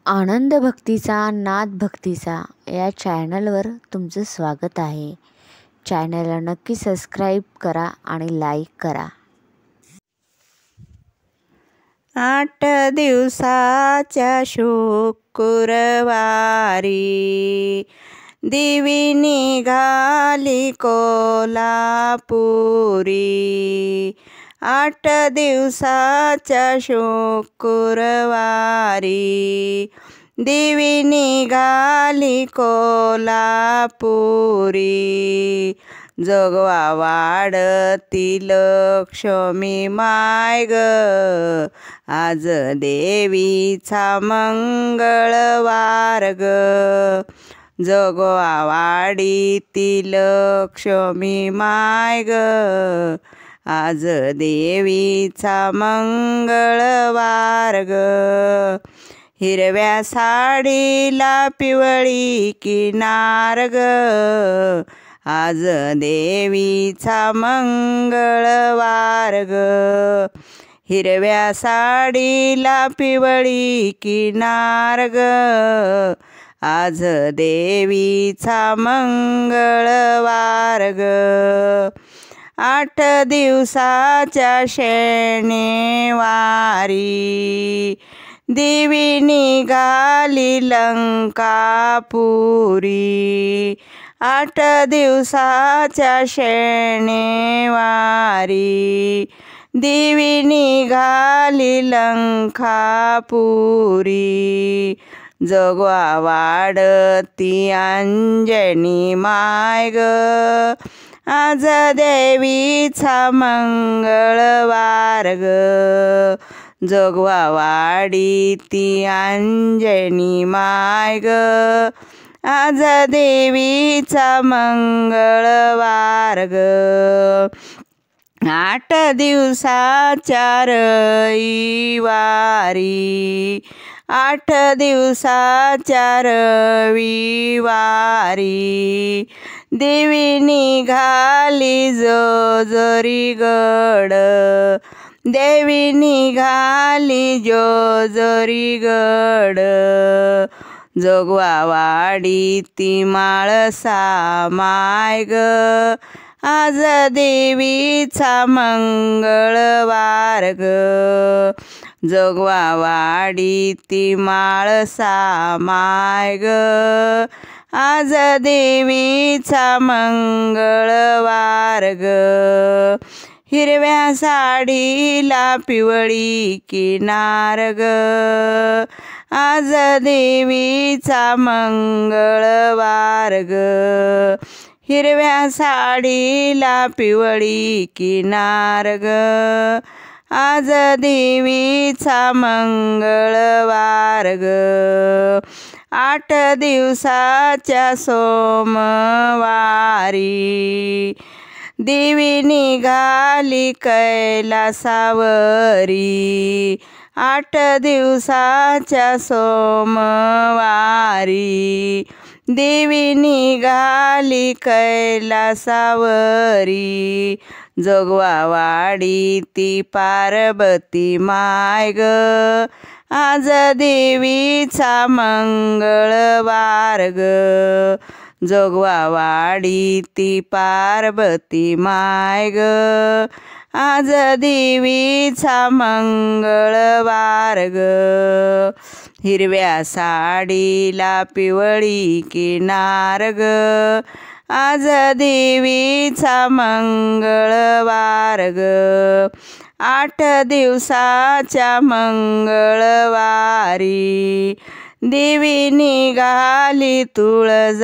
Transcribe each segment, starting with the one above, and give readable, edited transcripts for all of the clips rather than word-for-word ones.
आनंद भक्तीचा नाद भक्तीचा या चॅनलवर तुमचं स्वागत आहे. चॅनलला नक्की सबस्क्राईब करा आणि लाईक करा. 8 दिवसाच्या शुक्रवारी दिवी निघाली कोल्हापुरी. 8 दिवसाच्या शुक्रवारी दिवी निघाली कोल्हापुरी. जोगवा वाढती लक्ष्मी माय ग, आज देवीचा मंगळवार ग. जोगवा वाढती लक्ष्मी माय ग, आज देवीचा मंगळवार ग. हिरव्या साडीला पिवळी किनार ग, आज देवीचा मंगळवार ग. हिरव्या साडीला पिवळी किनार ग, आज देवीचा मंगळवार ग. 8 दिवसाच्या शनिवारी दिवी निघाली लंकापुरी. 8 दिवसाच्या शनिवारी दिवी निघाली लंकापुरी. जोगवा वाढती अंजनी माय ग, आज देवीचा मंगळवार ग. जोगवा वाढती अंजनी माय ग, आज देवीचा मंगळवार ग. 8 दिवसाच्या रविवारी 8 दिवसाच्या रविवारी देवी निघाली जोजरीगड. देवी निघाली जोजरीगड. जोगवा वाढती माळसा माय ग, आज देवीचा मंगळवार ग. जोगवा वाढती माळसा माय ग, आज देवीचा मंगळवार ग. हिरव्या साडीला पिवळी किनार ग, आज देवीचा मंगळवार ग. हिरव्या साडीला पिवळी किनार ग, आज देवीचा मंगळवार ग. 8 दिवसाच्या सोमवारी देवी निघाली कैलासावरी. 8 दिवसाच्या सोमवारी देवी निघाली कैलासावरी. जोगवा वाढती पार्वती माय ग, आज देवीचा मंगळवार ग. जोगवा वाढती पार्वती माय ग, आज देवीचा मंगळवार ग. हिरव्या साडीला पिवळी किनार ग, आज देवीचा मंगळवार ग. 8 दिवसाच्या मंगळवारी देवी निघाली तुळजापुरी.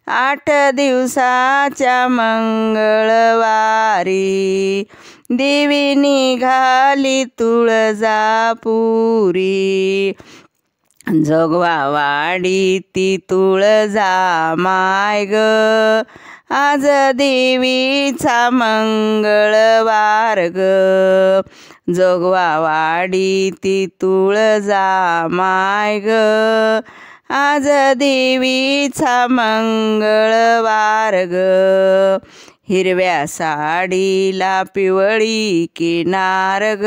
8 दिवसाच्या मंगळवारी देवी निघाली तुळजापुरी. जोगवा वाढती तुळजा माय ग, आज देवीचा मंगळवार ग. जोगवा वाढती तुळजा माय ग, आज देवीचा मंगळवार ग. हिरव्या साडीला पिवळी किनार ग,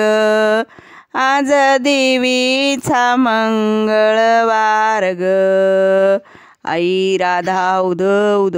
आज देवीचा मंगळवार ग. आई राधा उद उद.